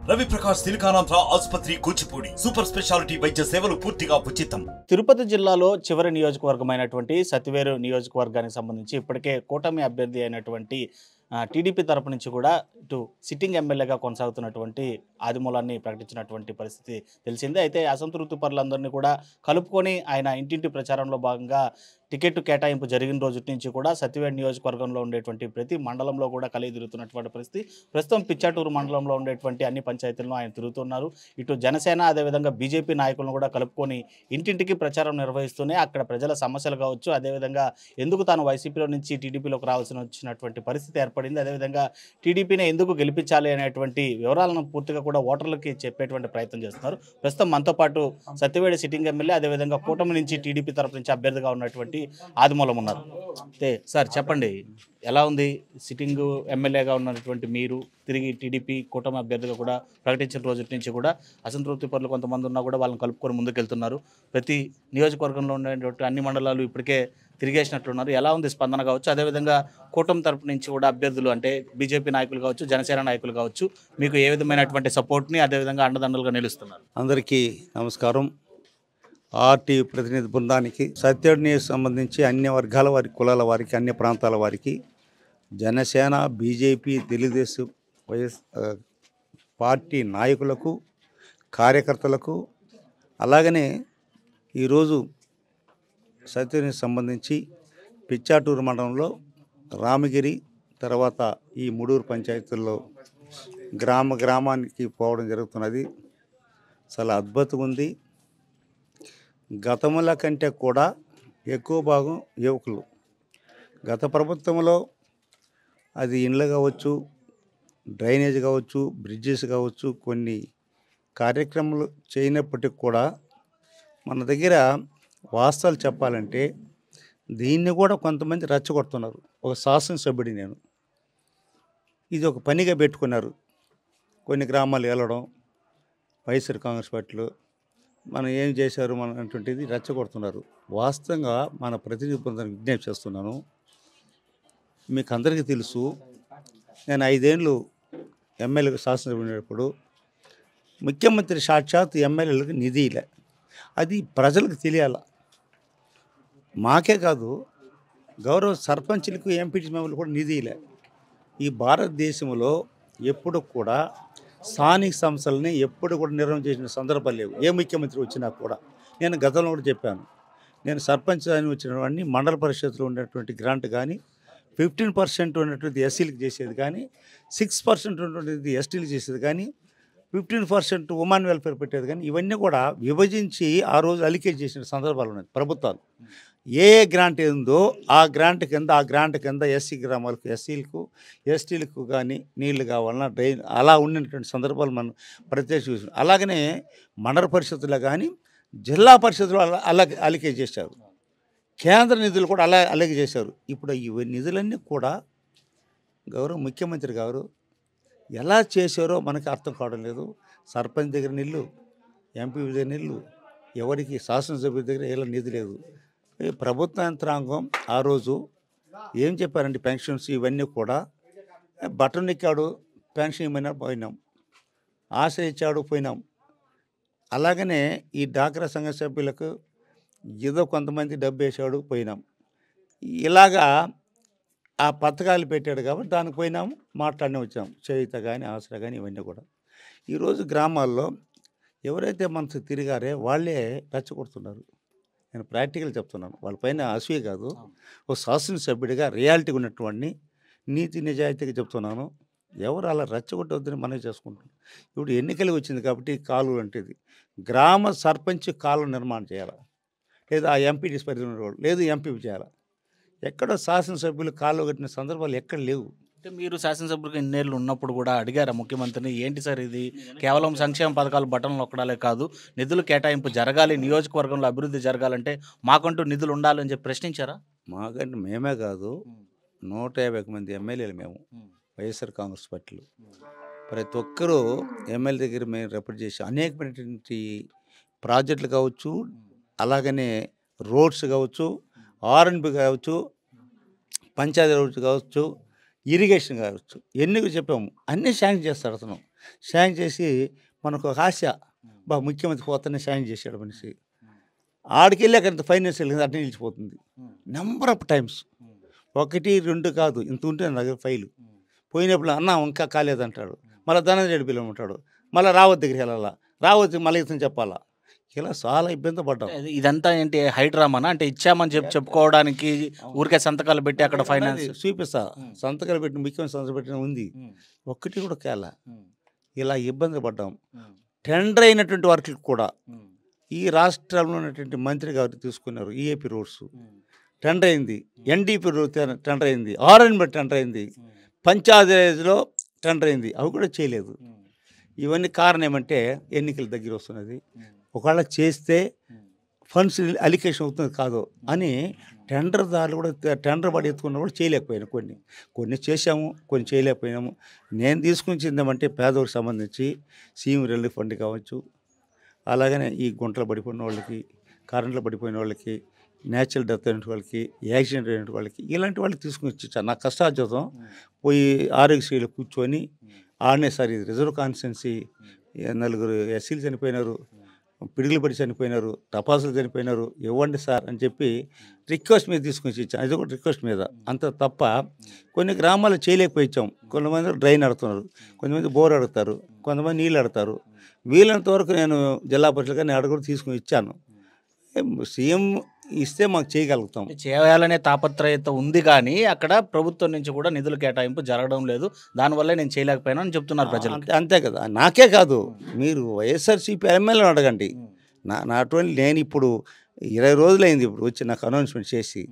రవి ప్రకాష్ సిలికానాంధ్ర ఆసుపత్రి Kuchipudi super speciality వైద్య సేవలు పూర్తిగా ఉచితం. తిరుపతి జిల్లాలో చివరి నియోజకవర్గమైనటువంటి సతివేరు నియోజకవర్గానికి సంబంధించి ఇప్పటికే కూటమి అభ్యర్థి అయినటువంటి టీడీపీ తరపు నుంచి కూడా ఇటు సిట్టింగ్ ఎమ్మెల్యేగా కొనసాగుతున్నటువంటి ఆదిమూలాన్ని ప్రకటించినటువంటి పరిస్థితి తెలిసిందే. అయితే అసంతృప్తి పరులందరినీ కూడా కలుపుకొని ఆయన ఇంటింటి ప్రచారంలో భాగంగా టికెట్ కేటాయింపు జరిగిన రోజు నుంచి కూడా సతివేడు నియోజకవర్గంలో ఉండేటువంటి ప్రతి మండలంలో కూడా కలిగి తిరుగుతున్నటువంటి పరిస్థితి. ప్రస్తుతం పిచ్చాటూరు మండలంలో ఉండేటువంటి అన్ని పంచాయతీలను ఆయన తిరుగుతున్నారు. ఇటు జనసేన అదేవిధంగా బీజేపీ నాయకులను కూడా కలుపుకొని ఇంటింటికి ప్రచారం నిర్వహిస్తూనే అక్కడ ప్రజల సమస్యలు కావచ్చు, అదేవిధంగా ఎందుకు తాను వైసీపీలో నుంచి టీడీపీలోకి వచ్చినటువంటి పరిస్థితి ఏర్పడింది, అదేవిధంగా టీడీపీని ఎందుకు గెలిపించాలి అనేటువంటి వివరాలను పూర్తిగా కూడా ఓటర్లకి చెప్పేటువంటి ప్రయత్నం చేస్తున్నారు. ప్రస్తుతం మనతో పాటు సత్యవేడి సిట్టింగ్ ఎమ్మెల్యే అదేవిధంగా కూటమి నుంచి టీడీపీ తరపు నుంచి అభ్యర్థిగా ఉన్నటువంటి ఆదిమూలం ఉన్నారు. అయితే సార్ చెప్పండి, ఎలా ఉంది సిట్టింగ్ ఎమ్మెల్యేగా ఉన్నటువంటి మీరు తిరిగి టీడీపీ కూటమి అభ్యర్థిగా కూడా ప్రకటించిన రోజు నుంచి కూడా అసంతృప్తి పరులు కొంతమంది ఉన్నా కూడా వాళ్ళని కలుపుకొని ముందుకెళ్తున్నారు. ప్రతి నియోజకవర్గంలో ఉండేటువంటి అన్ని మండలాలు ఇప్పటికే తిరిగేసినట్లున్నారు. ఎలా ఉంది స్పందన కావచ్చు, అదేవిధంగా కూటమి తరపు నుంచి కూడా అభ్యర్థులు అంటే బీజేపీ నాయకులు కావచ్చు, జనసేన నాయకులు కావచ్చు, మీకు ఏ విధమైనటువంటి సపోర్ట్ని అదేవిధంగా అండదండలుగా నిలుస్తున్నారు? అందరికీ నమస్కారం. ఆర్టీ ప్రతినిధి బృందానికి, సత్యవేడికి సంబంధించి అన్ని వర్గాల వారి, కులాల వారికి, అన్ని ప్రాంతాల వారికి, Janasena, BJP, Telugu Desam, YS party నాయకులకు, కార్యకర్తలకు, అలాగనే ఈరోజు సత్యవేడికి సంబంధించి పిచ్చాటూరు మండలంలో రామగిరి తర్వాత ఈ ముడూరు పంచాయతీల్లో గ్రామానికి పోవడం జరుగుతున్నది. చాలా అద్భుతంగా ఉంది. గతముల కంటే కూడా ఎక్కువ భాగం యువకులు. గత ప్రభుత్వంలో అది ఇండ్లు కావచ్చు, డ్రైనేజ్ కావచ్చు, బ్రిడ్జెస్ కావచ్చు, కొన్ని కార్యక్రమాలు చేయనప్పటికి కూడా మన దగ్గర వాస్తవాలు చెప్పాలంటే దీన్ని కూడా కొంతమంది రెచ్చగొడుతున్నారు. ఒక శాసనసభ్యుడి నేను ఇది ఒక పనిగా పెట్టుకున్నారు. కొన్ని గ్రామాలు వెళ్ళడం, వైఎస్ఆర్ కాంగ్రెస్ పార్టీలో మనం ఏం చేశారు మనం అటువంటిది రెచ్చగొడుతున్నారు. వాస్తవంగా మన ప్రతినిధి బృందానికి విజ్ఞప్తి చేస్తున్నాను. మీకు అందరికీ తెలుసు, నేను 5 ఏళ్ళు ఎమ్మెల్యేగా శాసనసభ్యుడు ఉండేటప్పుడు ముఖ్యమంత్రి సాక్షాత్ ఎమ్మెల్యేలకు నిధి ఇలా, అది ప్రజలకు తెలియాల. మాకే కాదు, గౌరవ సర్పంచులకు, ఎంపీటీ మెంబర్లు కూడా నిధి ఇలా. ఈ భారతదేశంలో ఎప్పుడు కూడా స్థానిక సంస్థలని ఎప్పుడు కూడా నిర్వహణ చేసిన సందర్భాలు లేవు. ఏ ముఖ్యమంత్రి వచ్చినా కూడా. నేను గతంలో కూడా చెప్పాను, నేను సర్పంచ్ అని వచ్చిన వాడిని మండల పరిషత్లో ఉన్నటువంటి గ్రాంట్ కానీ 15% ఉన్నటువంటి ఎస్సీలకు చేసేది కానీ, 6% ఉన్నటువంటి ఎస్టీలకు చేసేది కానీ, 15% ఉమెన్ వెల్ఫేర్ పెట్టేది కానీ, ఇవన్నీ కూడా విభజించి ఆ రోజు అలికేట్ చేసిన సందర్భాలు ఉన్నాయి ప్రభుత్వాలు. ఏ గ్రాంట్ ఏందో ఆ గ్రాంట్ కింద ఎస్సీ గ్రామాలకు, ఎస్సీలకు, ఎస్టీలకు కానీ నీళ్లు కావాలన్నా డ్రైన్ అలా ఉన్నటువంటి సందర్భాలు మనం ప్రత్యక్ష చూసాం. అలాగనే మండల పరిషత్తులో కానీ జిల్లా పరిషత్తులో అలాగే అలికే చేశారు. కేంద్ర నిధులు కూడా అలాగే చేశారు. ఇప్పుడు ఈ నిధులన్నీ కూడా గౌరవ ముఖ్యమంత్రి గారు ఎలా చేశారో మనకి అర్థం కావడం లేదు. సర్పంచ్ దగ్గర నీళ్ళు, ఎంపీ దగ్గర నీళ్ళు, ఎవరికి శాసనసభ్యుల దగ్గర ఎలా నిధి లేదు. ప్రభుత్వ యంత్రాంగం ఆ రోజు ఏం చెప్పారంటే పెన్షన్స్ ఇవన్నీ కూడా బటన్ ఎక్కాడు, పెన్షన్ ఇవ్వమైనా పోయినాం, ఆశ ఇచ్చాడు పోయినాం. అలాగనే ఈ డాక్రా సంఘ సభ్యులకు ఏదో కొంతమంది డబ్బు వేసాడు పోయినాం. ఇలాగా ఆ పథకాలు పెట్టాడు కాబట్టి దానికి పోయినాము, మాట్లాడినే వచ్చాం. చేయుత కానీ, ఆసరా కానీ ఇవన్నీ కూడా ఈరోజు గ్రామాల్లో ఎవరైతే మనసు తిరిగారే వాళ్ళే రెచ్చగొడుతున్నారు. నేను ప్రాక్టికల్ చెప్తున్నాను, వాళ్ళపైన అసూయ కాదు. ఒక శాసనసభ్యుడిగా రియాలిటీ ఉన్నటువంటి నీతి నిజాయితీగా చెప్తున్నాను. ఎవరు అలా రెచ్చగొట్టవద్దని మనవి చేసుకుంటున్నాను. ఇప్పుడు ఎన్నికలు వచ్చింది కాబట్టి కాలువ అంటేది గ్రామ సర్పంచ్ కాలువ నిర్మాణం చేయాలి, లేదా ఆ ఎంపీటీస్ పరిధి ఉన్నవాళ్ళు, లేదు ఎంపీ చేయాలి. ఎక్కడో శాసనసభ్యులు కాలువ కట్టిన సందర్భాలు ఎక్కడ లేవు. అంటే మీరు శాసనసభ్యులకు ఇన్నేళ్ళు ఉన్నప్పుడు కూడా అడిగారా ముఖ్యమంత్రిని, ఏంటి సార్ ఇది కేవలం సంక్షేమ పథకాలు బటన్లు నొక్కడాలే కాదు, నిధులు కేటాయింపు జరగాలి, నియోజకవర్గంలో అభివృద్ధి జరగాలంటే మాకంటూ నిధులు ఉండాలని చెప్పి ప్రశ్నించారా? మాకంటే మేమే కాదు, 150 మంది ఎమ్మెల్యేలు మేము వైఎస్ఆర్ కాంగ్రెస్ పార్టీలో. ప్రతి ఒక్కరూ ఎమ్మెల్యే దగ్గర మేము రిప్రజెంట్ చేసి అనేకమైనటువంటి ప్రాజెక్టులు కావచ్చు, అలాగనే రోడ్స్ కావచ్చు, ఆర్ఎన్బి కావచ్చు, పంచాయతీ రోడ్స్ కావచ్చు, ఇరిగేషన్ కావచ్చు, ఎన్ని చెప్పాము అన్నీ శాంక్షన్ చేస్తాడు అతను. సాయం చేసి మనకు ఒక ఆశ, ముఖ్యమంత్రి పోతానే సాయం చేశాడు మనిషి. ఆడికెళ్ళాక అంత ఫైనాన్షియల్ అట్నే నిలిచిపోతుంది. నెంబర్ ఆఫ్ టైమ్స్, 1, 2 కాదు, ఇంత ఉంటుంది నా దగ్గర ఫైలు. పోయినప్పుడు అన్న ఇంకా కాలేదంటాడు, మళ్ళీ ధనంజయుడు పిల్లమంటాడు, మళ్ళీ రావద్దు దగ్గరికి వెళ్ళాలా, రావద్దు మళ్ళీ ఇతను చెప్పాలా. ఇలా చాలా ఇబ్బంది పడ్డాం. ఇదంతా ఏంటి హైడ్రామానా? అంటే ఇచ్చామని చెప్పుకోవడానికి ఊరికే సంతకాలు పెట్టి అక్కడ ఫైనాన్స్ చూపిస్తా, సంతకాలు పెట్టిన ముఖ్యమైన సంతకాలు పెట్టిన ఉంది, ఒక్కటి కూడా కేలా. ఇలా ఇబ్బంది పడ్డాం. టెండర్ అయినటువంటి వర్క్లకు కూడా ఈ రాష్ట్రంలో ఉన్నటువంటి మంత్రి గారు తీసుకున్నారు. ఈఏపీ రోడ్స్ టెండర్ అయింది, ఎన్డీపీ రోడ్ టెండర్ అయింది, ఆర్ఎన్బి టెండర్ అయింది, పంచాయతీరాజ్లో టెండర్ అయింది, అవి కూడా చేయలేదు. ఇవన్నీ కారణం ఏమంటే ఎన్నికల దగ్గర వస్తున్నది, ఒకవేళ చేస్తే ఫండ్స్ అలికేషన్ అవుతుంది కాదు అని టెండర్దారులు కూడా టెండర్ పడి ఎత్తుకున్నా కూడా చేయలేకపోయాను. కొన్ని చేసాము, కొన్ని చేయలేకపోయినాము. నేను తీసుకుని చెందామంటే పేదవారికి సంబంధించి సీఎం రిలీఫ్ ఫండ్ కావచ్చు, అలాగనే ఈ గుంటలు పడిపోయిన వాళ్ళకి, కరెంట్లో పడిపోయిన వాళ్ళకి, న్యాచురల్ డెత్ అయిన వాళ్ళకి, యాక్సిడెంట్ అయిన వాళ్ళకి, ఇలాంటి వాళ్ళకి తీసుకుని వచ్చి నా కష్టార్జితం పోయి ఆరోగ్యశ్రీలో కూర్చొని ఆడనే సార్ ఇది రిజర్వ్ కాన్స్టిట్యున్సీ, 4 ఎస్సీలు చనిపోయినారు, పిడుగులు పడి చనిపోయినారు, టపాసులు చనిపోయినారు, ఇవ్వండి సార్ అని చెప్పి రిక్వెస్ట్ మీద తీసుకొని ఇచ్చాం. అది కూడా రిక్వెస్ట్ మీద, అంత తప్ప కొన్ని గ్రామాలు చేయలేకపోయిచ్చాం. కొంతమంది డ్రైన్ అడుగుతున్నారు, కొంతమంది బోర్ అడుగుతారు, కొంతమంది నీళ్ళు అడుగుతారు. వీలైనంత వరకు నేను జిల్లా పరిషత్గా నేను అడుగు తీసుకుని ఇచ్చాను. సీఎం ఇస్తే మాకు చేయగలుగుతాం. చేయాలనే తాపత్రయత ఉంది, కానీ అక్కడ ప్రభుత్వం నుంచి కూడా నిధుల కేటాయింపు జరగడం లేదు, దానివల్ల నేను చేయలేకపోయినా అని చెప్తున్నారు ప్రజలు. అంతే కదా, నాకే కాదు, మీరు వైఎస్ఆర్సీపీ ఎమ్మెల్యేని అడగండి. నాట్ ఓన్లీ నేను ఇప్పుడు 20 రోజులైంది ఇప్పుడు వచ్చి నాకు అనౌన్స్మెంట్ చేసి,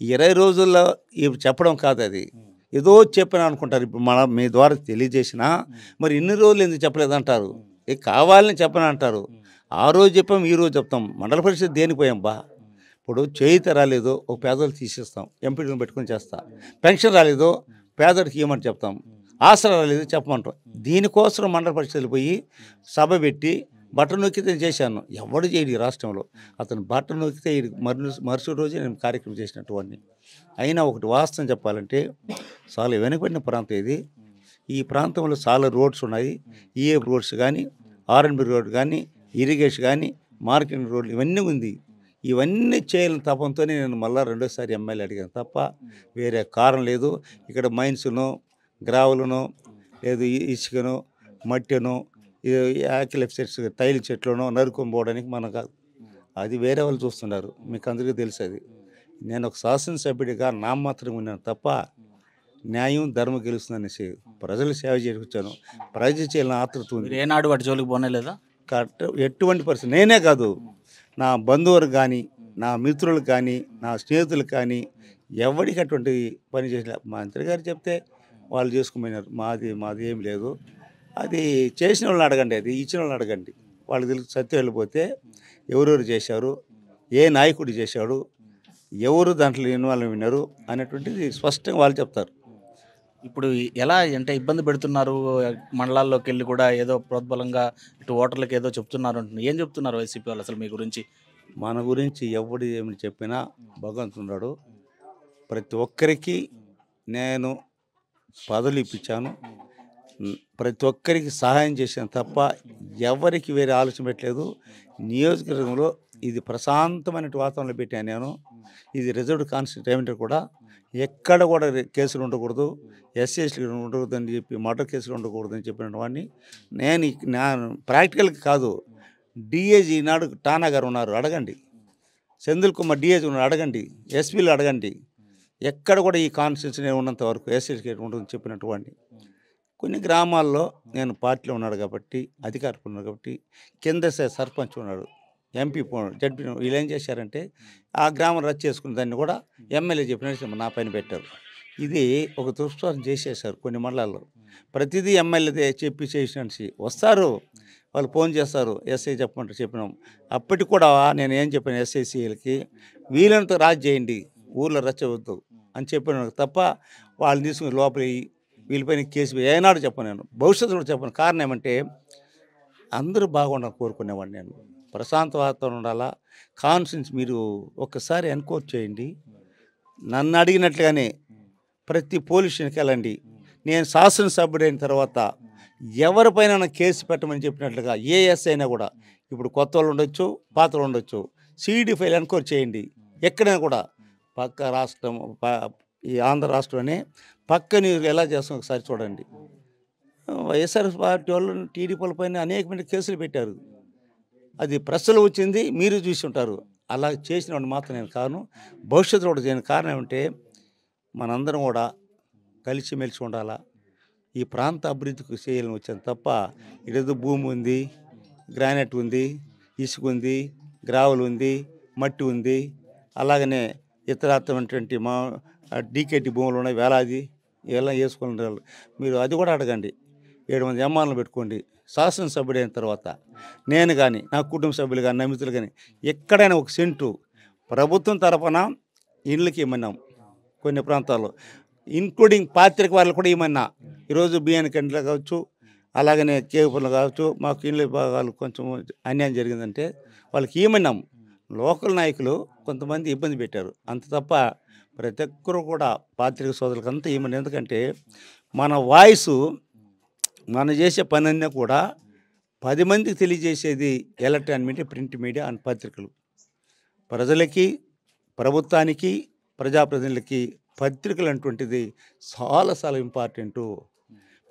20 రోజుల్లో ఇప్పుడు చెప్పడం కాదు, అది ఏదో చెప్పినా అనుకుంటారు. ఇప్పుడు మీ ద్వారా తెలియజేసినా మరి ఇన్ని రోజులు ఎందుకు చెప్పలేదంటారు, కావాలని చెప్పని అంటారు. ఆ రోజు చెప్పాం, ఈ రోజు చెప్తాం. మండల పరిషత్ దేనికి పోయాం ఇప్పుడు చేయిత రాలేదో ఒక పేదోళ్ళు తీసేస్తాం, ఎంపీడీని పెట్టుకొని చేస్తా. పెన్షన్ రాలేదో పేదోడికి ఇవ్వమని చెప్తాం, ఆసరా రాలేదో చెప్పమంటాం. దీనికోసం మండల పరిషత్తులు పోయి సభ పెట్టి బట్ట నొక్కితే చేశాను. ఎవడు చేయడు ఈ రాష్ట్రంలో. అతను బట్ట నొక్కితే మరుసటి రోజే నేను కార్యక్రమం చేసినటువంటి. అయినా ఒకటి వాస్తవం చెప్పాలంటే చాలా వెనుకబడిన ప్రాంతం ఇది. ఈ ప్రాంతంలో చాలా రోడ్స్ ఉన్నాయి, ఈఏ రోడ్స్ కానీ, ఆర్ఎన్బి రోడ్ కానీ, ఇరిగేషన్ కానీ, మార్కెటింగ్ రోడ్లు ఇవన్నీ ఉంది. ఇవన్నీ చేయాలని తపంతోనే నేను మళ్ళీ రెండోసారి ఎమ్మెల్యే అడిగాను తప్ప వేరే కారణం లేదు. ఇక్కడ మైన్స్ను, గ్రావులను, లేదు ఇసుకను, మట్టిను, యాకిలిప్సెట్స్ తైలి చెట్లను నరుకొని పోవడానికి మన కాదు, అది వేరే వాళ్ళు చూస్తున్నారు. మీకు అందరికీ తెలుసు. అది నేను ఒక శాసనసభ్యుడిగా నామమాత్రంగా ఉన్నాను తప్ప న్యాయం ధర్మం గెలుస్తుందనేసి ప్రజలు సేవ చేసుకొచ్చాను. ప్రజలు చేయాలని ఆతృత ఉంది. ఏనాడు వాటి జోలికి పోనేలేదా? ఎటువంటి పరిస్థితి నేనే కాదు, నా బంధువులకు కానీ, నా మిత్రులకు కానీ, నా స్నేహితులకు కానీ ఎవరికి అటువంటి పని చేసిన మంత్రి గారు చెప్తే వాళ్ళు చేసుకుపోయినారు. మాది ఏం లేదు. అది చేసిన వాళ్ళని అడగండి, అది ఇచ్చిన వాళ్ళని అడగండి, వాళ్ళకి తెలుసు. సత్యం వెళ్ళిపోతే ఎవరెవరు చేశారు, ఏ నాయకుడు చేశాడు, ఎవరు దాంట్లో ఇన్వాల్వ్ అయినారు అనేటువంటిది స్పష్టంగా వాళ్ళు చెప్తారు. ఇప్పుడు ఎలా అంటే ఇబ్బంది పెడుతున్నారు, మండలాల్లోకి వెళ్ళి కూడా ఏదో ప్రోద్బలంగా ఇటు ఓటర్లకు ఏదో చెప్తున్నారు అంటున్నారు. ఏం చెప్తున్నారు వైసీపీ వాళ్ళు అసలు మీ గురించి? మన గురించి ఎవడు ఏమి చెప్పినా భగవంతున్నాడు. ప్రతి ఒక్కరికి నేను పదవులు ఇప్పించాను, ప్రతి ఒక్కరికి సహాయం చేశాను తప్ప ఎవరికి వేరే ఆలోచన పెట్టలేదు. నియోజకవర్గంలో ఇది ప్రశాంతమైన వాతావరణంలో పెట్టాను నేను. ఇది రిజర్వ్డ్ కాన్స్టిట్యూయెంట్ కూడా ఎక్కడ కూడా కేసులు ఉండకూడదు, ఎస్సీఎస్టీలు ఉండకూడదు అని చెప్పి, మర్డర్ కేసులు ఉండకూడదు అని చెప్పిన వాడిని నేను ప్రాక్టికల్గా కాదు. డిఏజీ నాడు టానా గారు ఉన్నారు, అడగండి. సెంధిల్ కుమార్ డిఏజీ ఉన్నారు, అడగండి. ఎస్పీలు అడగండి. ఎక్కడ కూడా ఈ కాన్స్టిట్యూన్సీ ఉన్నంత వరకు ఎస్సీఎస్టీ ఉంటుందని చెప్పినట్టు వాడిని. కొన్ని గ్రామాల్లో నేను పార్టీలో ఉన్నాడు కాబట్టి, అధికారులు ఉన్నాడు కాబట్టి, కింద సర్పంచ్ ఉన్నాడు, ఎంపీ జడ్పీ, వీళ్ళు ఏం చేశారంటే ఆ గ్రామం రద్దు చేసుకున్న దాన్ని కూడా ఎమ్మెల్యే చెప్పినట్టు నా పైన పెట్టారు. ఇది ఒక దుష్ప్రచారం చేసేసారు కొన్ని మండలాల్లో. ప్రతిదీ ఎమ్మెల్యే చెప్పి చేసినట్టు వస్తారు, వాళ్ళు ఫోన్ చేస్తారు, ఎస్ఐ చెప్పమంటారు. చెప్పినాం. అప్పటికి కూడా నేను ఏం చెప్పాను, ఎస్ఐసీలకి వీళ్ళంతా రాజు చేయండి, ఊళ్ళో రచ్చవద్దు అని చెప్పిన తప్ప వాళ్ళని తీసుకుని లోపలి వీళ్ళపైన కేసు ఏనాడు చెప్పను. నేను భవిష్యత్తు కూడా చెప్పను. కారణం ఏమంటే అందరూ బాగుండాలని కోరుకునేవాడిని నేను. ప్రశాంత వాతావరణం ఉండాలా. కాన్ఫరెన్స్ మీరు ఒక్కసారి ఎన్క్వైరీ చేయండి. నన్ను అడిగినట్లుగానే ప్రతి పోలీస్ స్టేషన్కి వెళ్ళండి. నేను శాసనసభ్యుడైన తర్వాత ఎవరిపైన కేసు పెట్టమని చెప్పినట్లుగా ఏఎస్ అయినా కూడా ఇప్పుడు కొత్త వాళ్ళు ఉండొచ్చు, పాత వాళ్ళు ఉండొచ్చు, సిఈడి ఫైల్ ఎన్క్వైరీ చేయండి. ఎక్కడైనా కూడా పక్క రాష్ట్రం ఈ ఆంధ్ర రాష్ట్రంలోనే పక్క మీరు ఎలా చేస్తాం ఒకసారి చూడండి. వైఎస్ఆర్ పార్టీ వాళ్ళు టీడీపీ వాళ్ళపైన అనేకమైన కేసులు పెట్టారు. అది ప్రెస్లో వచ్చింది, మీరు చూసి ఉంటారు. అలా చేసిన వాడిని మాత్రం నేను కాను, భవిష్యత్తులో కూడా చేయను. కారణం ఏమంటే మనందరం కూడా కలిసిమెలిసి ఉండాలా, ఈ ప్రాంత అభివృద్ధికి చేయాలని వచ్చాను తప్ప ఇదేదో భూమి ఉంది, గ్రానైట్ ఉంది, ఇసుక ఉంది, గ్రావెల్ ఉంది, మట్టి ఉంది, అలాగనే ఇతరత్వమైనటువంటి మా డీకేటీ భూములు ఉన్నాయి వేలాది, ఇలా వేసుకుంటారు. మీరు అది కూడా అడగండి. 7 మంది అమ్మాలను పెట్టుకోండి. శాసనసభ్యుడు అయిన తర్వాత నేను కానీ నా కుటుంబ సభ్యులు కానీ నమ్మితులు కానీ ఎక్కడైనా ఒక సెంటు ప్రభుత్వం తరఫున ఇళ్ళకి ఇమ్మన్నాం. కొన్ని ప్రాంతాల్లో ఇంక్లూడింగ్ పాత్రిక వాళ్ళు కూడా ఇమ్మన్నా. ఈరోజు బియ్యాన్ని కంటిలో కావచ్చు, అలాగనే కేపులు కావచ్చు, మాకు ఇళ్ళ భాగాలు కొంచెం అన్యాయం జరిగిందంటే వాళ్ళకి ఇమ్మన్నాం. లోకల్ నాయకులు కొంతమంది ఇబ్బంది పెట్టారు అంత తప్ప ప్రతి ఒక్కరు కూడా పాత్రిక సోదరులకు అంతా ఇమ్మని. ఎందుకంటే మన వాయిసు మనం చేసే పని అన్నీ కూడా 10 మందికి తెలియజేసేది electronic media, print media and పత్రికలు. ప్రజలకి, ప్రభుత్వానికి, ప్రజాప్రతినిధులకి పత్రికలు అటువంటిది చాలా ఇంపార్టెంటు.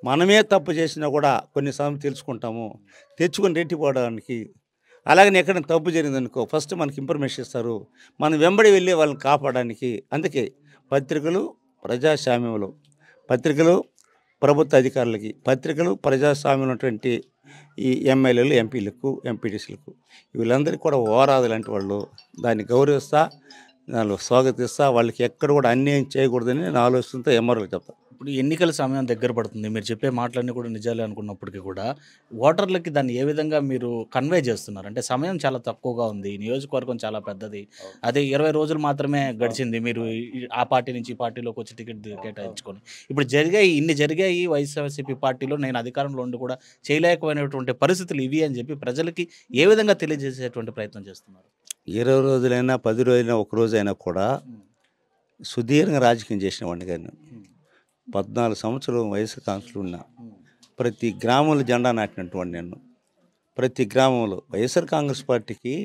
మనమే తప్పు చేసినా కూడా కొన్ని సమయం తెలుసుకుంటాము, తెచ్చుకొని రెట్టిపోవడానికి. అలాగని ఎక్కడైనా తప్పు జరిగిందనుకో ఫస్ట్ మనకి ఇన్ఫర్మేషన్ ఇస్తారు, మనం వెంబడి వెళ్ళి వాళ్ళని కాపాడడానికి. అందుకే పత్రికలు ప్రజాస్వామ్యంలో, పత్రికలు ప్రభుత్వ అధికారులకి, పత్రికలు ప్రజాస్వామ్యం ఉన్నటువంటి ఈ ఎమ్మెల్యేలు, ఎంపీలకు, ఎంపీటీసీలకు వీళ్ళందరికీ కూడా ఓరాదు లాంటి వాళ్ళు. దాన్ని గౌరవిస్తా, దాన్ని స్వాగతిస్తా. వాళ్ళకి ఎక్కడ కూడా అన్యాయం చేయకూడదని నేను ఆలోచనతో ఎంఆర్ఓకి చెప్తాను. ఇప్పుడు ఎన్నికల సమయం దగ్గర పడుతుంది, మీరు చెప్పే మాటలన్నీ కూడా నిజాలే అనుకున్నప్పటికీ కూడా ఓటర్లకి దాన్ని ఏ విధంగా మీరు కన్వే చేస్తున్నారు? అంటే సమయం చాలా తక్కువగా ఉంది, నియోజకవర్గం చాలా పెద్దది, అదే 20 రోజులు మాత్రమే గడిచింది మీరు ఆ పార్టీ నుంచి ఈ పార్టీలోకి వచ్చి టికెట్ కేటాయించుకొని. ఇప్పుడు ఇన్ని జరిగాయి వైఎస్ఆర్సీపీ పార్టీలో, నేను అధికారంలో ఉండి కూడా చేయలేకపోయినటువంటి పరిస్థితులు ఇవి అని చెప్పి ప్రజలకి ఏ విధంగా తెలియజేసేటువంటి ప్రయత్నం చేస్తున్నారు? 20 రోజులైనా 10 రోజులైనా ఒక రోజైనా కూడా సుదీర్ఘ రాజకీయం చేసిన వాడిని కానీ 14 సంవత్సరాలు వయసు కాన్సులు ఉన్నా. ప్రతి గ్రామంలో జెండా నాటినటువంటి నేను. ప్రతి గ్రామంలో వైఎస్ఆర్ కాంగ్రెస్ పార్టీకి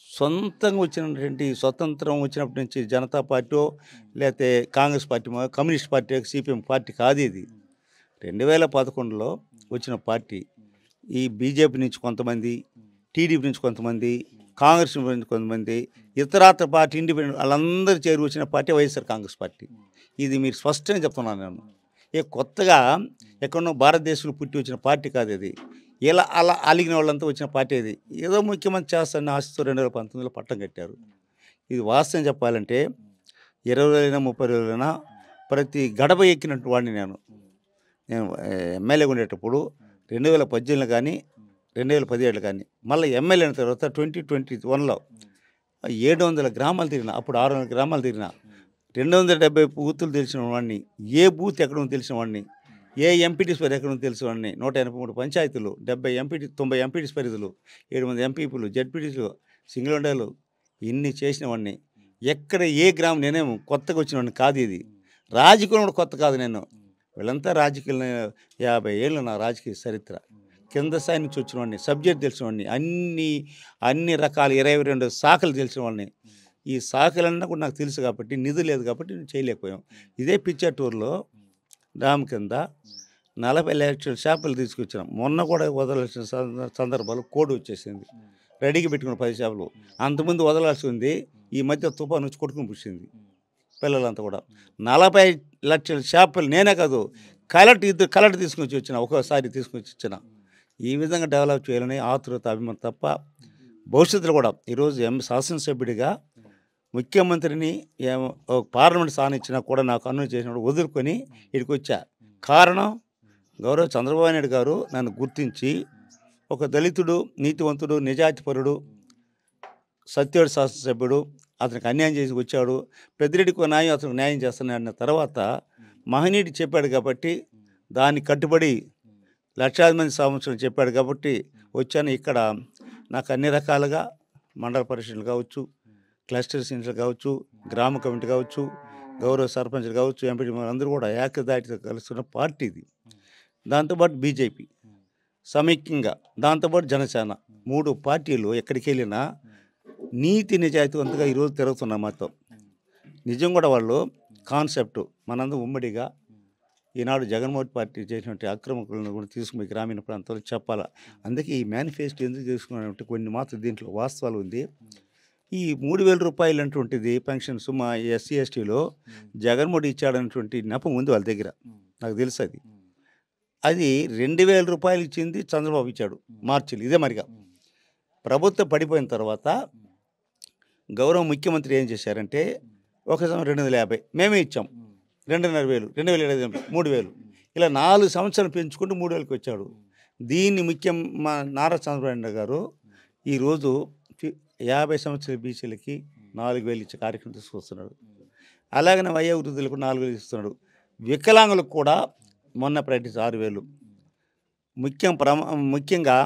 సొంతంగా వచ్చినటువంటి స్వతంత్రం వచ్చినప్పటి నుంచి జనతా పార్టీ లేకపోతే Congress party, communist party, CPM party కాదు ఇది. 2011లో వచ్చిన పార్టీ. ఈ బీజేపీ నుంచి కొంతమంది, టీడీపీ నుంచి కొంతమంది, కాంగ్రెస్ నుంచి కొంతమంది, ఇతరాత్ర పార్టీ, ఇండిపెండెంట్ వాళ్ళందరూ చేరి వచ్చిన పార్టీ వైఎస్ఆర్ కాంగ్రెస్ పార్టీ. ఇది మీరు స్పష్టంగా చెప్తున్నాను నేను. కొత్తగా ఎక్కడో భారతదేశంలో పుట్టి వచ్చిన పార్టీ కాదు ఇది. ఇలా అలా అలిగిన వాళ్ళంతా వచ్చిన పార్టీ ఇది. ఏదో ముఖ్యమంత్రి చేస్తారని ఆశతో 2019లో పట్టం కట్టారు. ఇది వాస్తవం చెప్పాలంటే 20 రోజులైనా 30 రోజులైనా ప్రతి గడప ఎక్కినట్టు వాడిని నేను ఎమ్మెల్యేగా ఉండేటప్పుడు 2018 కానీ 2017 కానీ మళ్ళీ ఎమ్మెల్యే అయిన తర్వాత 2021లో 700 గ్రామాలు తిరిగిన. అప్పుడు 600 గ్రామాలు తిరిగిన. 270 బూతులు తెలిసిన వాడిని, ఏ బూత్ ఎక్కడో తెలిసిన వాడిని, ఏ ఎంపీటీస్ పరిధి ఎక్కడో తెలిసిన వాడిని. 183 పంచాయతీలు, 90 ఎంపీటీస్ పరిధులు, 7 మంది ఎంపీపీలు, జడ్పీటీలు, సింగిల్ విండోలు, ఇన్ని చేసిన వాడిని. ఎక్కడ ఏ గ్రామం, నేనేమో కొత్తగా వచ్చిన వాడిని కాదు. ఇది రాజకీయం కూడా కొత్త కాదు. నేను వీళ్ళంతా రాజకీయాలు 50 ఏళ్ళు నా రాజకీయ చరిత్ర. కింద స్థాయి నుంచి వచ్చిన వాడిని, సబ్జెక్ట్ తెలిసిన వాడిని, అన్ని రకాల 22 శాఖలు తెలిసిన వాడిని. ఈ శాఖలన్నా కూడా నాకు తెలుసు కాబట్టి, నిధి లేదు కాబట్టి నేను చేయలేకపోయాం. ఇదే పిచ్చటూరులో డ్యామ్ కింద 40 లక్షల చేపలు తీసుకొచ్చినాం. మొన్న కూడా వదలాల్సిన సందర్భాలు కోడి వచ్చేసింది. రెడీగా పెట్టుకున్న 10 చేపలు. అంతకుముందు వదలాల్సి ఉంది. ఈ మధ్య తుఫాను వచ్చి కొట్టుకుని పుట్టింది పిల్లలంతా కూడా. 40 లక్షల చేపలు నేనే కాదు, కలెక్టర్ తీసుకొచ్చి వచ్చిన, ఒక్కోసారి తీసుకొచ్చి ఇచ్చిన. ఈ విధంగా డెవలప్ చేయాలని ఆతృత, అభిమానం తప్ప భవిష్యత్తులో కూడా. ఈరోజు శాసనసభ్యుడిగా ముఖ్యమంత్రిని పార్లమెంట్ స్థానం ఇచ్చినా కూడా నాకు అన్నం చేసినప్పుడు వదులుకొని ఇక్కడికి వచ్చా. కారణం గౌరవ చంద్రబాబు నాయుడు గారు నన్ను గుర్తించి ఒక దళితుడు, నీతివంతుడు, నిజాయితీపరుడు, సత్యుడు శాసనసభ్యుడు, అతనికి అన్యాయం చేసి వచ్చాడు, పెద్దిరెడ్డికి న్యాయం, అతనికి న్యాయం చేస్తానన్న తర్వాత మహనీయుడు చెప్పాడు కాబట్టి దాన్ని కట్టుబడి లక్షలాది మంది సంవత్సరాలు చెప్పాడు కాబట్టి వచ్చాను. ఇక్కడ నాకు అన్ని రకాలుగా మండల పరిషత్లు కావచ్చు, క్లస్టర్ సీన్స్లు కావచ్చు, గ్రామ కమిటీ కావచ్చు, గౌరవ సర్పంచ్లు కావచ్చు, ఎంపీ అందరూ కూడా ఏకదాటితో కలుస్తున్న పార్టీ ఇది. దాంతోపాటు బీజేపీ సమైక్యంగా, దాంతోపాటు జనసేన 3 పార్టీలు ఎక్కడికి వెళ్ళినా నీతి నిజాయితీవంతంగా ఈరోజు తిరుగుతున్నారు మాతో. నిజం కూడా వాళ్ళు కాన్సెప్ట్ మనందరం ఉమ్మడిగా ఈనాడు జగన్మోహన్ పార్టీ చేసినటువంటి అక్రమకులను కూడా తీసుకుని గ్రామీణ ప్రాంతాల్లో చెప్పాలా. అందుకే ఈ మేనిఫెస్టో ఎందుకు చేసుకున్నారంటే కొన్ని మాత్రం దీంట్లో వాస్తవాలు ఉంది. ఈ 3,000 రూపాయలు అటువంటిది పెన్షన్ సుమా ఎస్సీ ఎస్టీలో జగన్మోహన్ ఇచ్చాడన్నటువంటి నెపం ఉంది వాళ్ళ దగ్గర, నాకు తెలుసు. అది 2,000 రూపాయలు ఇచ్చింది చంద్రబాబు ఇచ్చాడు మార్చిలో. ఇదే మరిగా ప్రభుత్వం పడిపోయిన తర్వాత గౌరవ ముఖ్యమంత్రి ఏం చేశారంటే ఒక సంవత్సరం 250 మేమే ఇచ్చాం, 2,500, 2,700, 3,000 ఇలా 4 సంవత్సరాలు పెంచుకుంటూ 3,000కి వచ్చాడు. దీన్ని ముఖ్యం మా నారా చంద్రబాబు నాయుడు గారు ఈరోజు 50 సంవత్సరాల బీసీలకి 4,000 ఇచ్చే కార్యక్రమం తీసుకొస్తున్నాడు. అలాగనే వయోవృద్ధులకు 4,000 ఇస్తున్నాడు. వికలాంగులకు కూడా మొన్న ప్రకటించి 6,000. ముఖ్యంగా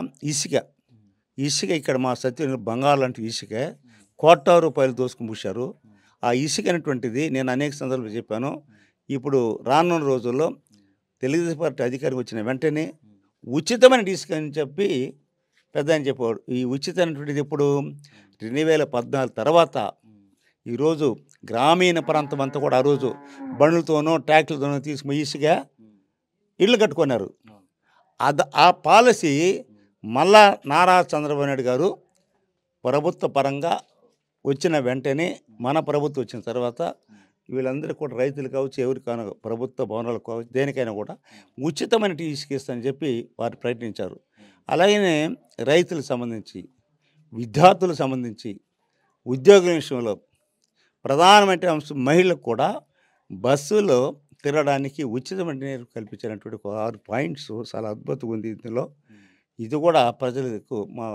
ఇసుక ఇక్కడ మా సత్యం బంగారు లాంటి ఇసుక ₹1,00,00,000 దోసుకుని పూశారు. ఆ ఇసుక అనేటువంటిది నేను అనేక సందర్భాలు చెప్పాను. ఇప్పుడు రానున్న రోజుల్లో తెలుగుదేశం పార్టీ అధికారికి వచ్చిన వెంటనే ఉచితమైన ఇసుక అని చెప్పి పెద్ద అని చెప్పేవాడు. ఈ ఉచితమైనటువంటిది ఇప్పుడు 2014 తర్వాత ఈరోజు గ్రామీణ ప్రాంతం అంతా కూడా ఆ రోజు బండ్లతోనో ట్రాక్టర్లతోనో తీసుకుని ఇసుక ఇళ్ళు కట్టుకున్నారు. ఆ పాలసీ మళ్ళా నారా చంద్రబాబు నాయుడు గారు ప్రభుత్వ పరంగా వచ్చిన వెంటనే మన ప్రభుత్వం వచ్చిన తర్వాత వీళ్ళందరూ కూడా రైతులు కావచ్చు, ఎవరికైనా ప్రభుత్వ భవనాలకు కావచ్చు, దేనికైనా కూడా ఉచితమైన ఇసుక ఇస్తానని చెప్పి వారు ప్రకటించారు. అలాగనే రైతులకు సంబంధించి, విద్యార్థులకు సంబంధించి, ఉద్యోగుల విషయంలో ప్రధానమైన అంశం మహిళలకు కూడా బస్సులో తిరగడానికి ఉచితమైన కల్పించినటువంటి 6 పాయింట్స్ చాలా అద్భుతంగా ఉంది ఇందులో. ఇది కూడా ప్రజలకు మా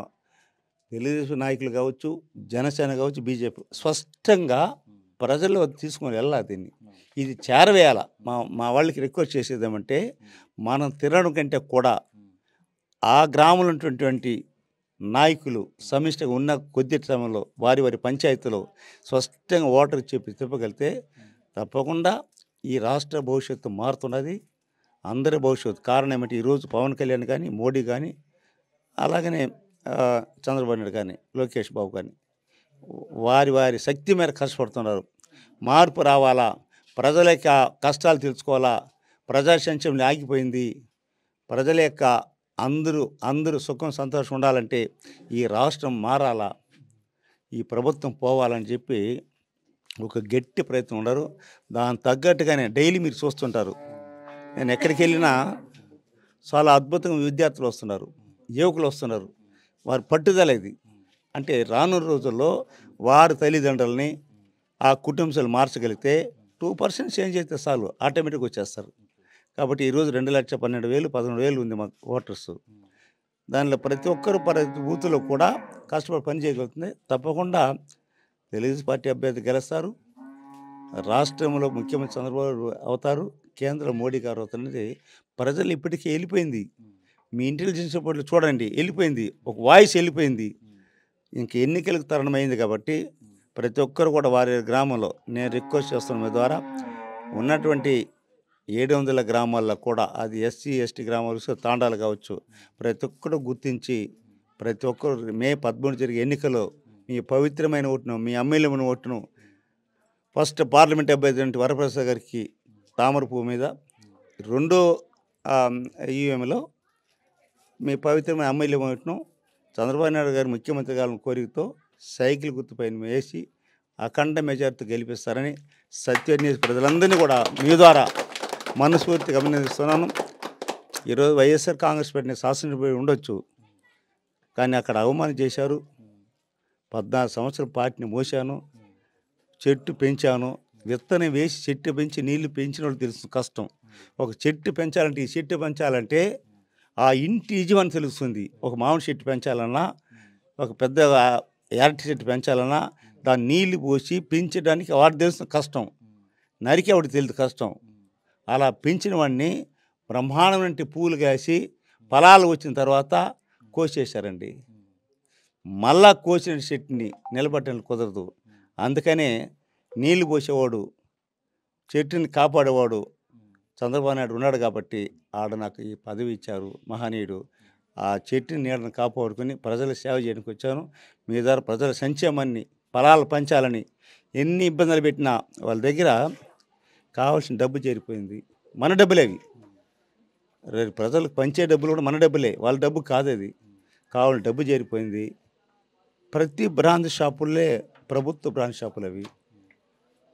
తెలుగుదేశం నాయకులు కావచ్చు, జనసేన కావచ్చు, బీజేపీ స్పష్టంగా ప్రజల్లో తీసుకొని వెళ్ళాలి. దీన్ని ఇది చేరవేయాల. మా వాళ్ళకి రిక్వెస్ట్ చేసేది ఏమంటే మనం తిరగడం కంటే కూడా ఆ గ్రామంలో ఉన్నటువంటి నాయకులు సమిష్టిగా ఉన్న కొద్ది సమయంలో వారి పంచాయతీలో స్పష్టంగా ఓటర్ చెప్పి తిప్పగలిగితే తప్పకుండా ఈ రాష్ట్ర భవిష్యత్తు మారుతున్నది. అందరి భవిష్యత్తు కారణం ఏమంటే ఈరోజు పవన్ కళ్యాణ్ కానీ, మోడీ కానీ, అలాగనే చంద్రబాబు నాయుడు కానీ, లోకేష్ బాబు కానీ వారి శక్తి మేర కష్టపడుతున్నారు. మార్పు రావాలా, ప్రజల యొక్క కష్టాలు తెలుసుకోవాలా, ప్రజా సంక్షేమం ఆగిపోయింది, ప్రజల యొక్క అందరూ సుఖం సంతోషం ఉండాలంటే ఈ రాష్ట్రం మారాలా, ఈ ప్రభుత్వం పోవాలని చెప్పి ఒక గట్టి ప్రయత్నం ఉండరు. దాని తగ్గట్టుగానే డైలీ మీరు చూస్తుంటారు. నేను ఎక్కడికి వెళ్ళినా చాలా అద్భుతంగా విద్యార్థులు వస్తున్నారు, యువకులు వస్తున్నారు. వారి పట్టుదల ఇది. అంటే రానున్న రోజుల్లో వారి తల్లిదండ్రులని ఆ కుటుంబాలు మార్చగలిగితే 2% చేంజ్ అయితే చాలు, ఆటోమేటిక్గా వచ్చేస్తారు. కాబట్టి ఈరోజు 2,12,000, 11,000 ఉంది మాకు ఓటర్స్. దానిలో ప్రతి ఒక్కరు ప్రతి బూత్లో కూడా కష్టపడి పని చేయగలుగుతుంది. తప్పకుండా తెలుగుదేశం పార్టీ అభ్యర్థి గెలుస్తారు. రాష్ట్రంలో ముఖ్యమంత్రి చంద్రబాబు అవుతారు, కేంద్ర మోడీ గారు అవుతారనేది ప్రజలు ఇప్పటికీ వెళ్ళిపోయింది. మీ ఇంటెలిజెన్స్ రిపోర్ట్లు చూడండి, వెళ్ళిపోయింది. ఒక వాయిస్ వెళ్ళిపోయింది. ఇంక ఎన్నికలకు తరుణమైంది కాబట్టి ప్రతి ఒక్కరు కూడా వారి గ్రామంలో నేను రిక్వెస్ట్ చేస్తున్న మీ ద్వారా ఉన్నటువంటి 700 గ్రామాల్లో కూడా అది ఎస్సీ ఎస్టీ గ్రామాలు తాండాలు కావచ్చు, ప్రతి ఒక్కరు గుర్తించి ప్రతి ఒక్కరు మే 13 జరిగే ఎన్నికల్లో మీ పవిత్రమైన ఓటును, మీ అమూల్యమైన ఓటును ఫస్ట్ పార్లమెంట్ అభ్యర్థి వరప్రసాద్ గారికి తామర పువ్వు మీద, రెండో ఈవీఎంలో మీ పవిత్రమైన అమూల్యమైన ఓటును చంద్రబాబు నాయుడు గారు ముఖ్యమంత్రి గారి కోరికతో సైకిల్ గుర్తుపైన వేసి అఖండ మెజార్టీ గెలిపిస్తారని సత్యన్యూస్ ప్రజలందరినీ కూడా మీ ద్వారా మనస్ఫూర్తిగా అభినందిస్తున్నాను. ఈరోజు వైఎస్ఆర్ కాంగ్రెస్ పార్టీని శాసనసభ్యుడు ఉండొచ్చు, కానీ అక్కడ అవమానం చేశారు. 14 సంవత్సరాల పార్టీని మోసాను, చెట్టు పెంచాను, విత్తనం వేసి చెట్టు పెంచి నీళ్లు పెంచిన వాళ్ళు తెలుసు కష్టం. ఒక చెట్టు పెంచాలంటే, ఈ చెట్టు పెంచాలంటే ఆ ఇంటి యజమాని తెలుస్తుంది. ఒక మామిడి చెట్టు పెంచాలన్నా, ఒక పెద్ద అరటి చెట్టు పెంచాలన్నా దాన్ని నీళ్లు పోసి పెంచడానికి వాడు తెలుసు కష్టం, నరికి వాడికి తెలియదు కష్టం. అలా పెంచిన వాడిని బ్రహ్మాండమైన పూలు కాసి ఫలాలు వచ్చిన తర్వాత కోసేశారండి. మళ్ళా కోసిన చెట్టుని నిలబెట్టడానికి కుదరదు. అందుకనే నీళ్లు పోసేవాడు, చెట్టుని కాపాడేవాడు చంద్రబాబు నాయుడు ఉన్నాడు కాబట్టి ఆడ నాకు ఈ పదవి ఇచ్చారు మహనీయుడు. ఆ చెట్టుని నీడను కాపాడుకొని ప్రజల సేవ చేయడానికి వచ్చాను. మీ ద్వారా ప్రజల సంక్షేమాన్ని ఫలాలు పంచాలని ఎన్ని ఇబ్బందులు పెట్టినా వాళ్ళ దగ్గర కావాల్సిన డబ్బు చేరిపోయింది. మన డబ్బులే అవి. రేపు ప్రజలకు పంచే డబ్బులు కూడా మన డబ్బులే, వాళ్ళ డబ్బు కాదు అది. కావాలని డబ్బు చేరిపోయింది. ప్రతి బ్రాంచ్ షాపుల్లే ప్రభుత్వ బ్రాంచ్ షాపులు అవి.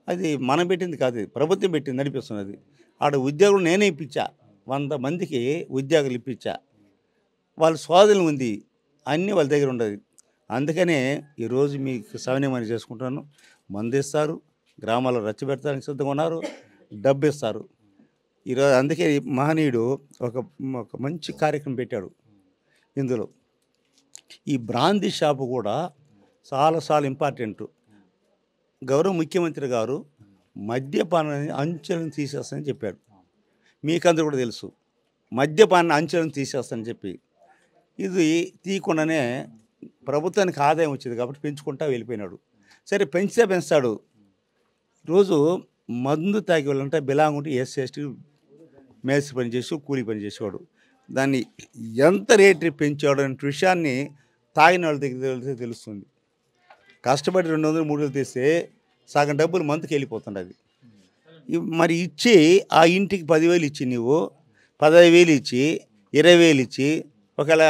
అది మనం పెట్టింది కాదు, ప్రభుత్వం పెట్టింది, నడిపిస్తున్నది. ఆడ ఉద్యోగులు నేనే ఇప్పించా, 100 మందికి ఉద్యోగాలు ఇప్పించా. వాళ్ళ స్వాధీనం ఉంది, అన్నీ వాళ్ళ దగ్గర ఉండదు. అందుకనే ఈరోజు మీకు సవినయమని చేసుకుంటాను. మందు ఇస్తారు, గ్రామాల్లో రచ్చబెడతానికి సిద్ధంగా ఉన్నారు, డబ్బు ఇస్తారు. ఈరోజు అందుకే మహనీయుడు ఒక మంచి కార్యక్రమం పెట్టాడు. ఇందులో ఈ బ్రాందీ షాపు కూడా చాలా ఇంపార్టెంట్. గౌరవ ముఖ్యమంత్రి గారు మద్యపానాన్ని అంచెలను తీసేస్తానని చెప్పాడు. మీకందరూ కూడా తెలుసు, మద్యపానాన్ని అంచెలను తీసేస్తానని చెప్పి. ఇది తీయకుండానే ప్రభుత్వానికి ఆదాయం వచ్చేది కాబట్టి పెంచుకుంటా వెళ్ళిపోయినాడు. సరే పెంచుతాడు. రోజు మందు తాగి వాళ్ళంటే బిలాంగుంటే ఎస్సీ మేస్త్రి పని చేసి కూలీ పని చేసేవాడు. దాన్ని ఎంత రేటు పెంచాడు అనే విషయాన్ని తాగిన వాళ్ళ దగ్గర తెలుస్తుంది. కష్టపడి 200, 300 తీస్తే సగం డబ్బులు మందుకి వెళ్ళిపోతుంది. అది మరి ఇచ్చి ఆ ఇంటికి 10,000 ఇచ్చి నువ్వు 15,000 ఇచ్చి 20,000 ఇచ్చి ఒకవేళ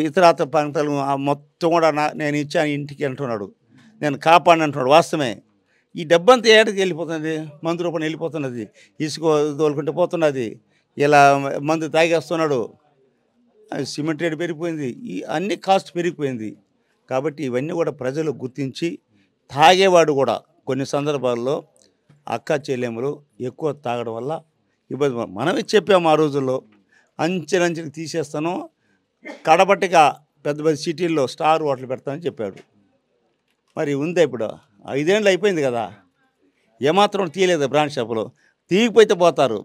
ఇతర పంటలు మొత్తం కూడా నేను ఇచ్చాను ఇంటికి అంటున్నాడు, నేను కాపాడిని అంటున్నాడు. వాస్తవమే. ఈ డబ్బంతా ఏడకి వెళ్ళిపోతున్నది, మందు రూపాయలు వెళ్ళిపోతున్నది, ఇసుక తోలుకుంటూ పోతున్నది, ఇలా మందు తాగేస్తున్నాడు, సిమెంట్ రేటు పెరిగిపోయింది, ఈ అన్ని కాస్ట్ పెరిగిపోయింది. కాబట్టి ఇవన్నీ కూడా ప్రజలు గుర్తించి తాగేవాడు కూడా కొన్ని సందర్భాల్లో అక్క చెల్లెములు ఎక్కువ తాగడం వల్ల ఇబ్బంది. మనమే చెప్పాము ఆ రోజుల్లో, అంచెలంచెలకు తీసేస్తాను, కడపట్టిగా పెద్ద సిటీల్లో స్టార్ హోటల్ పెడతానని చెప్పాడు. మరి ఉందా ఇప్పుడు? 5 ఏళ్ళు అయిపోయింది కదా, ఏమాత్రం తీయలేదు బ్రాంచ్ షాపులో. తీయకపోతే పోతారు,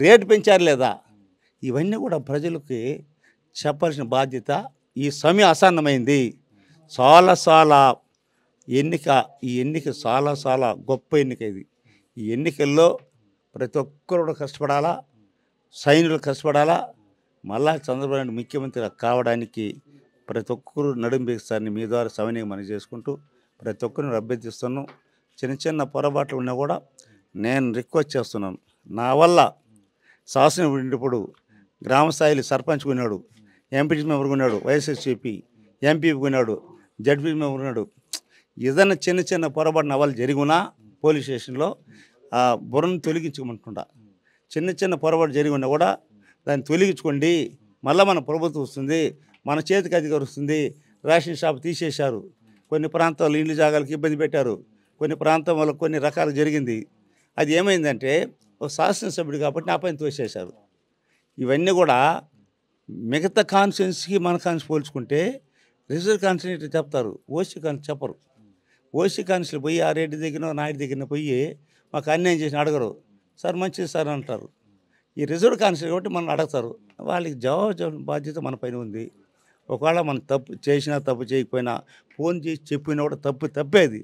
రేటు పెంచారు లేదా? ఇవన్నీ కూడా ప్రజలకి చెప్పాల్సిన బాధ్యత. ఈ సమయం ఆసన్నమైంది. చాలా ఎన్నిక, ఈ ఎన్నిక చాలా గొప్ప ఎన్నిక ఇది. ఈ ఎన్నికల్లో ప్రతి ఒక్కరు కూడా కష్టపడాలా, సైనికులు కష్టపడాలా. మళ్ళా చంద్రబాబు నాయుడు ముఖ్యమంత్రి కావడానికి ప్రతి ఒక్కరు నడుంబిస్తారని మీ ద్వారా సవినయం మనం చేసుకుంటూ ప్రతి ఒక్కరిని అభ్యర్థిస్తున్నాను. చిన్న పొరపాట్లు ఉన్నా కూడా నేను రిక్వెస్ట్ చేస్తున్నాను. నా వల్ల శాసనం ఉండినప్పుడు గ్రామ స్థాయిలో సర్పంచ్ కొన్నాడు, ఎంపీ మెంబర్ కొన్నాడు, వైఎస్ఎస్సీపీ ఎంపీ కొన్నాడు, జడ్పీ మెంబర్ ఉన్నాడు. ఏదైనా చిన్న పొరపాటు నవలు జరిగినా పోలీస్ స్టేషన్లో ఆ బుర్రను తొలగించుకోమంటుంటా. చిన్న పొరపాటు జరిగి ఉన్నా కూడా దాన్ని తొలగించుకోండి, మళ్ళీ మన ప్రభుత్వం వస్తుంది, మన చేతికి అధికారం వస్తుంది. రేషన్ షాప్ తీసేశారు, కొన్ని ప్రాంతాల్లో ఇండ్ల జాగాలకు ఇబ్బంది పెట్టారు, కొన్ని ప్రాంతం వల్ల కొన్ని రకాలు జరిగింది. అది ఏమైందంటే ఒక శాసనసభ్యుడు కాబట్టి నా పైన తోసేశారు. ఇవన్నీ కూడా మిగతా కాన్స్టిట్యున్సీకి మన కాన్స్టిట్యూన్సీ పోల్చుకుంటే రిజర్వ్ కాన్స్టిట్యూన్సీ చెప్తారు, ఓసీ కాన్స్టిట్యూన్సీ చెప్పరు. ఓసీ కాన్స్టిట్యూన్సీ పోయి ఆ రెడ్డి దగ్గర నాయుడు దగ్గర పోయి మాకు అన్యాయం చేసి అడగరు, సార్ మంచిది సార్ అంటారు. ఈ రిజర్వ్ కాన్స్టిట్యూన్సీ కాబట్టి మనం అడగతారు. వాళ్ళకి జవాబు బాధ్యత మన పైన ఉంది. ఒకవేళ మనం తప్పు చేసినా తప్పు చేయకపోయినా ఫోన్ చేసి చెప్పినా కూడా తప్పేది.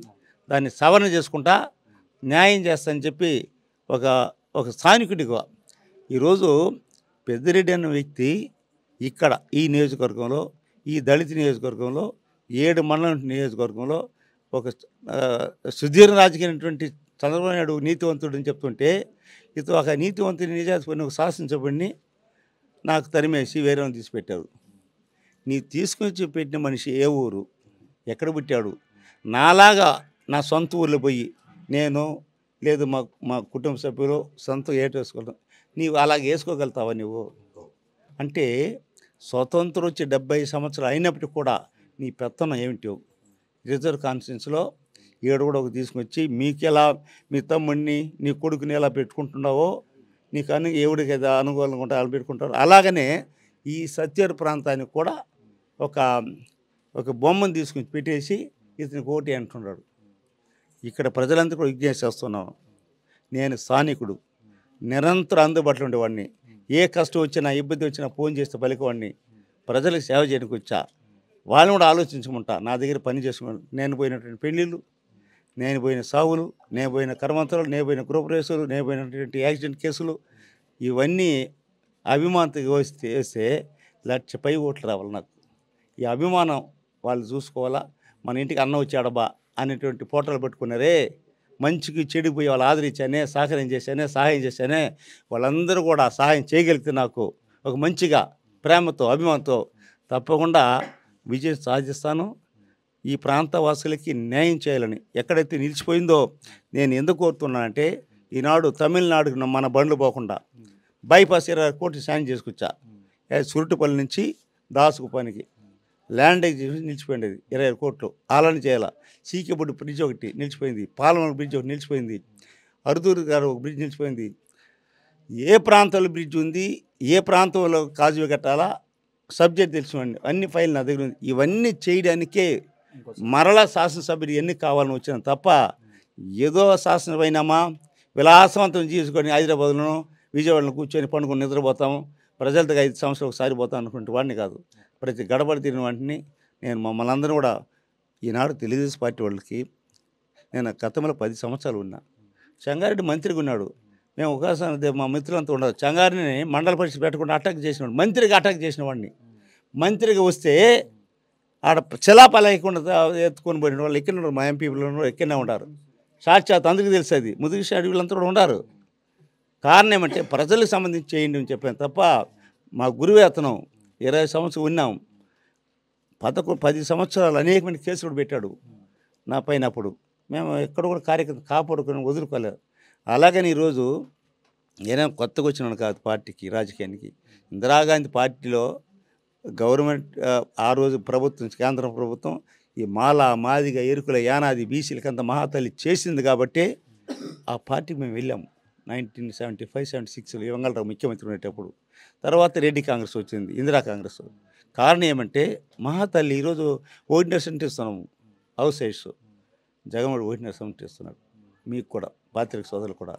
దాన్ని సవరణ చేసుకుంటా న్యాయం చేస్తానని చెప్పి ఒక స్థానికుడిగా ఈరోజు పెద్దిరెడ్డి అన్న వ్యక్తి ఇక్కడ ఈ నియోజకవర్గంలో, ఈ దళిత నియోజకవర్గంలో, 7 మండలం నియోజకవర్గంలో ఒక సుదీర్ఘ రాజకీయమైనటువంటి చంద్రబాబు నాయుడు నీతివంతుడు అని చెప్తుంటే ఇతను ఒక నీతివంతుని నిజాన్ని ఒక శాసనసభ్యుడిని నాకు తరిమేసి వేరే తీసిపెట్టారు. నీ తీసుకొచ్చి పెట్టిన మనిషి ఏ ఊరు, ఎక్కడ పుట్టాడు? నాలాగా నా సొంత ఊర్లో పోయి నేను లేదు మా కుటుంబ సభ్యులు సొంత ఏటు వేసుకోగలుగుతాం, నీవు అలాగే వేసుకోగలుగుతావా నువ్వు? అంటే స్వతంత్రం వచ్చి 70 సంవత్సరాలు అయినప్పటికీ కూడా నీ పెత్తనం ఏమిటో రిజర్వ్ కాన్స్టిట్యున్సీలో 7 కూడా ఒక తీసుకొచ్చి మీకెలా మీ తమ్ముడిని నీ కొడుకుని ఎలా పెట్టుకుంటున్నావో నీకు ఎవడికి ఏదో అనుకూలంగా ఉంటే వాళ్ళు పెట్టుకుంటారు. అలాగనే ఈ సత్యవేడు ప్రాంతానికి కూడా ఒక బొమ్మను తీసుకుని పెట్టేసి ఇతనికి ఓటి అంటున్నాడు. ఇక్కడ ప్రజలంతా కూడా విజ్ఞప్తి చేస్తున్నాం. నేను స్థానికుడు, నిరంతరం అందుబాటులో ఉండేవాడిని, ఏ కష్టం వచ్చినా ఇబ్బంది వచ్చినా ఫోన్ చేస్తే పలికేవాడిని, ప్రజలకు సేవ చేయడానికి వచ్చా. వాళ్ళని కూడా ఆలోచించమంటా. నా దగ్గర పని చేసుకున్నాను. నేను పోయినటువంటి పెళ్ళిళ్ళు, నేను పోయిన సావులు, నేను పోయిన కర్మంతరాలు, నేను పోయిన గృహప్రవేశాలు, నేను పోయినటువంటి యాక్సిడెంట్ కేసులు, ఇవన్నీ అభిమానంతో వేస్తే 1,00,000 పై ఓట్లు రావాలి నాకు. ఈ అభిమానం వాళ్ళు చూసుకోవాలా. మన ఇంటికి అన్నం వచ్చాడబ్బా అనేటువంటి ఫోటోలు పెట్టుకున్నారే, మంచికి చెడిపోయి వాళ్ళు ఆదరించానే, సహకారం చేశానే, సహాయం చేశానే, వాళ్ళందరూ కూడా సహాయం చేయగలిగితే నాకు ఒక మంచిగా ప్రేమతో అభిమానంతో తప్పకుండా విజయం సాధిస్తాను. ఈ ప్రాంత వాసులకి న్యాయం చేయాలని ఎక్కడైతే నిలిచిపోయిందో నేను ఎందుకు కోరుతున్నానంటే, ఈనాడు తమిళనాడుకు మన బండ్లు పోకుండా బైపాస్ 20 కోట్లు శాంక్షన్ చేసుకొచ్చా. సురుట్టుపల్లి నుంచి దాసుకుపానికి ల్యాండ్ ఎగ్జిబిషన్ నిలిచిపోయింది 20 కోట్లు. అలానే చేయాల. సీకేబుడ్డి బ్రిడ్జ్ ఒకటి నిలిచిపోయింది, పాలమూరు బ్రిడ్జ్ ఒకటి నిలిచిపోయింది, అరుదూరు గారు ఒక బ్రిడ్జ్ నిలిచిపోయింది. ఏ ప్రాంతంలో బ్రిడ్జ్ ఉంది, ఏ ప్రాంతంలో కాజువే కట్టాలా సబ్జెక్ట్ తెలుసుకోండి. అన్ని ఫైల్ నా దగ్గర ఉంది. ఇవన్నీ చేయడానికే మరలా శాసనసభ్యులు ఎన్ని కావాలని వచ్చాను తప్ప ఏదో శాసనసభ అయినామా విలాసవంతం చేసుకొని హైదరాబాద్లో విజయవాడలో కూర్చొని పండుకొని నిద్రపోతాము, ప్రజలతో 5 సంవత్సరాలు ఒకసారి పోతాం అనుకుంటే వాడిని కాదు. ప్రతి గడపడి తిరిగిన వాటిని నేను మమ్మల్ని అందరూ కూడా ఈనాడు తెలుగుదేశం పార్టీ వాళ్ళకి నేను గతంలో 10 సంవత్సరాలు ఉన్నా. చంగారెడ్డి మంత్రిగా ఉన్నాడు. మేము ఒకసారి మా మిత్రులంతా ఉండదు. చంగారెడ్డిని మండల పరిషత్ పెట్టకుండా అటాక్ చేసినవాడు, మంత్రిగా అటాక్ చేసిన వాడిని. మంత్రిగా వస్తే ఆడ చిలాపలేకుండా ఎత్తుకొని పోయిన వాళ్ళు ఎక్కడ ఉన్నారు, మా ఎంపీలు ఎక్కడనే ఉంటారు. సాక్షాత్ అందరికీ తెలుసు, అది ముదుగు అడవులంతా కూడా ఉండరు. కారణం ఏమంటే ప్రజలకు సంబంధించి చేయండి అని చెప్పాను తప్ప మా గురువే అతను 20 సంవత్సరాలు ఉన్నాం. 10 సంవత్సరాలు అనేకమైన కేసులు కూడా పెట్టాడు నా పైన. అప్పుడు మేము ఎక్కడ కూడా కార్యక్రమం కాపాడుకొని వదులుకోలేదు. అలాగని ఈరోజు నేనే కొత్తగా వచ్చినాను కాదు పార్టీకి, రాజకీయానికి. ఇందిరాగాంధీ పార్టీలో గవర్నమెంట్ ఆ రోజు ప్రభుత్వం, కేంద్ర ప్రభుత్వం ఈ మాల మాదిగ ఎరుకుల యానాది బీసీలకంత మహాతల్లి చేసింది కాబట్టి ఆ పార్టీకి మేము వెళ్ళాము 1975-76లో వెంగళరావు ముఖ్యమంత్రి ఉండేటప్పుడు. తర్వాత రెడ్డి కాంగ్రెస్ వచ్చింది, ఇందిరా కాంగ్రెస్. కారణం ఏమంటే మహాతల్లి ఈరోజు 1.5 సెంట్ ఇస్తున్నాము హౌస్ సైడ్స్, జగన్మోహన్ 1.5 సెంట్ ఇస్తున్నాడు, మీకు కూడా పాత్రిక సోదరులు కూడా.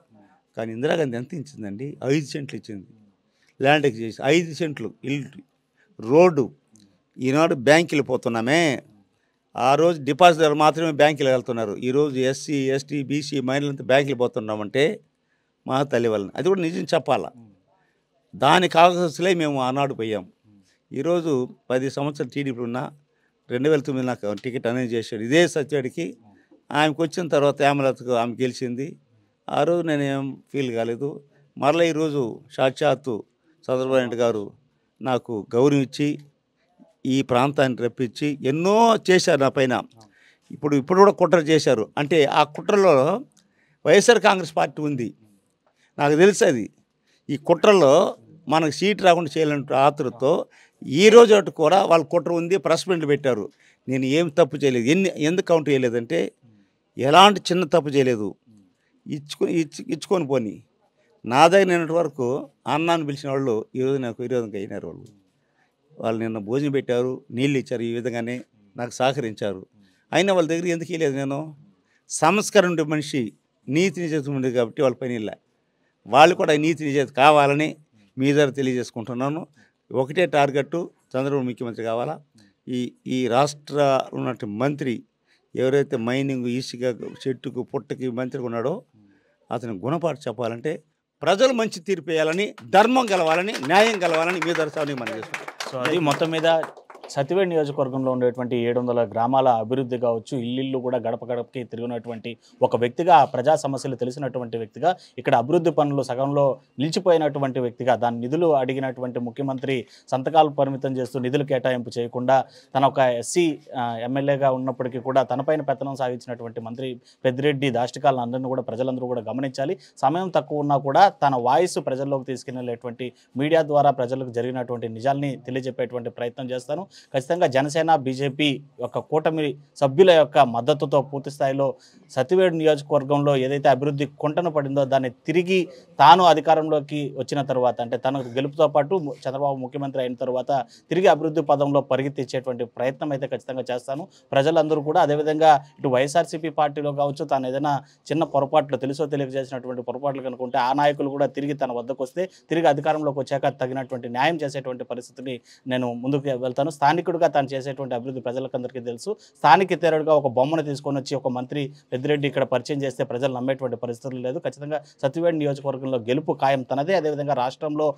కానీ ఇందిరాగాంధీ ఎంత ఇచ్చిందండి? 5 సెంట్లు ఇచ్చింది. ల్యాండ్ చేసి 5 సెంట్లు ఇల్లు, రోడ్డు. ఈనాడు బ్యాంకులు పోతున్నామే, ఆ రోజు డిపాజిటర్లు మాత్రమే బ్యాంకులు వెళ్తున్నారు. ఈరోజు ఎస్సీ ఎస్టీ బీసీ మైనర్లంతా బ్యాంకులు పోతున్నామంటే మా తల్లి వలన. అది కూడా నిజం చెప్పాలా. దానికి కావాల్సలే మేము ఆనాడు పోయాం. ఈరోజు 10 సంవత్సరాలు టీడీపీ ఉన్నా 2009 నాకు టికెట్ అనేది చేశాడు ఇదే సత్యాడికి. ఆమెకు వచ్చిన తర్వాత హేమలతకు ఆమె గెలిచింది. ఆ రోజు నేనేం ఫీల్ కాలేదు. మరలా ఈరోజు సాక్షాత్తు చంద్రబాబు నాయుడు గారు నాకు గౌరవం ఇచ్చి ఈ ప్రాంతాన్ని రప్పించి ఎన్నో చేశారు నా పైన. ఇప్పుడు కూడా కుట్ర చేశారు. అంటే ఆ కుట్రలో వైఎస్ఆర్ కాంగ్రెస్ పార్టీ ఉంది, నాకు తెలుసు. అది ఈ కుట్రలో మనకు సీట్ రాకుండా చేయాలంటే ఆతురతో ఈ రోజు కూడా వాళ్ళ కుట్ర ఉంది. ప్రెస్ మీట్లు పెట్టారు. నేను ఏం తప్పు చేయలేదు. ఎందుకు కౌంటర్ చేయలేదంటే ఎలాంటి చిన్న తప్పు చేయలేదు. ఇచ్చుకొని పోని నా దగ్గర నిన్నటి వరకు అన్నాన్ని పిలిచిన వాళ్ళు ఈరోజు నాకు విరోధంగా అయినారు. వాళ్ళు నిన్న భోజనం పెట్టారు, నీళ్ళు ఇచ్చారు, ఈ విధంగానే నాకు సహకరించారు. అయినా వాళ్ళ దగ్గర ఎందుకు ఇవ్వలేదు? నేను సంస్కరణ మనిషి, నీతి నిజత ఉండేది కాబట్టి వాళ్ళ పని ఇలా. వాళ్ళు కూడా నీతి నిజత కావాలని మీ దగ్గర తెలియజేసుకుంటున్నాను. ఒకటే టార్గెట్, చంద్రబాబు ముఖ్యమంత్రి కావాలా. ఈ రాష్ట్ర ఉన్నటువంటి మంత్రి ఎవరైతే మైనింగ్, ఈసిగా, చెట్టుకు పుట్టకి మంత్రిగా ఉన్నాడో అతని గుణపాటు చెప్పాలంటే ప్రజలు మంచి తీర్పు వేయాలని, ధర్మం గెలవాలని, న్యాయం గెలవాలని మీ దర్శనాన్ని మనం చేస్తున్నాం. సో అది మొత్తం మీద సతివేడ్ నియోజకవర్గంలో ఉండేటువంటి 700 గ్రామాల అభివృద్ధి కావచ్చు, ఇల్లు కూడా గడప గడపకి తిరిగినటువంటి ఒక వ్యక్తిగా, ప్రజా సమస్యలు తెలిసినటువంటి వ్యక్తిగా, ఇక్కడ అభివృద్ధి పనులు సగంలో నిలిచిపోయినటువంటి వ్యక్తిగా, దాని నిధులు అడిగినటువంటి ముఖ్యమంత్రి సంతకాలు పరిమితం చేస్తూ నిధులు కేటాయింపు చేయకుండా తన ఒక ఎస్సీ ఎమ్మెల్యేగా ఉన్నప్పటికీ కూడా తనపైన పెత్తనం సాగించినటువంటి మంత్రి పెద్దిరెడ్డి దాష్టికాలను అందరినీ కూడా ప్రజలందరూ కూడా గమనించాలి. సమయం తక్కువ ఉన్నా కూడా తన వాయిస్ ప్రజల్లోకి తీసుకెళ్లేటువంటి మీడియా ద్వారా ప్రజలకు జరిగినటువంటి నిజాల్ని తెలియజెప్పేటువంటి ప్రయత్నం చేస్తాను. ఖచ్చితంగా జనసేన, బీజేపీ యొక్క కూటమి సభ్యుల యొక్క మద్దతుతో పూర్తి స్థాయిలో సతివేడు నియోజకవర్గంలో ఏదైతే అభివృద్ధి కుంటన పడిందో దాన్ని తిరిగి తాను అధికారంలోకి వచ్చిన తర్వాత, అంటే తన గెలుపుతో పాటు చంద్రబాబు ముఖ్యమంత్రి అయిన తర్వాత తిరిగి అభివృద్ధి పదంలో పరిగెత్తించేటువంటి ప్రయత్నం అయితే ఖచ్చితంగా చేస్తాను. ప్రజలందరూ కూడా అదేవిధంగా ఇటు వైఎస్ఆర్సీపీ పార్టీలో కావచ్చు, తాను ఏదైనా చిన్న పొరపాట్లు తెలుసో తెలియజేసినటువంటి పొరపాట్లు కనుకుంటే ఆ నాయకులు కూడా తిరిగి తన వద్దకు వస్తే తిరిగి అధికారంలోకి వచ్చాక తగినటువంటి న్యాయం చేసేటువంటి పరిస్థితిని నేను ముందుకు వెళ్తాను. స్థానికుడిగా తాను చేసేటువంటి అభివృద్ధి ప్రజలకందరికీ తెలుసు. స్థానికేతరుడుగా ఒక బొమ్మను తీసుకొని వచ్చి ఒక మంత్రి పెద్దిరెడ్డి ఇక్కడ పరిచయం చేస్తే ప్రజలు నమ్మేటువంటి పరిస్థితులు లేదు. ఖచ్చితంగా సత్యవేడు నియోజకవర్గంలో గెలుపు ఖాయం తనదే. అదేవిధంగా రాష్ట్రంలో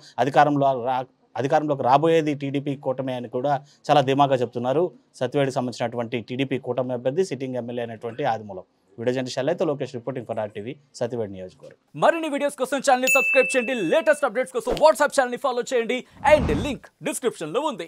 అధికారంలోకి రాబోయేది టీడీపీ కూటమి అని కూడా చాలా ధీమాగా చెప్తున్నారు సత్యవేడికి సంబంధించినటువంటి టీడీపీ కూటమి అభ్యర్థి సిట్టింగ్ ఎమ్మెల్యే అయినటువంటి ఆదిమూలం. వీడియో జర్నలిస్ట్ శైలతో Lokesh reporting for RTV Satyavedu నియోజకవర్గం. మరిన్ని వీడియోస్ కోసం ఛానల్ ని సబ్స్క్రైబ్ చేయండి. లేటెస్ట్ అప్డేట్స్ కోసం వాట్సాప్ ఛానల్ ని ఫాలో చేయండి. అండ్ లింక్ డిస్క్రిప్షన్ లో ఉంది.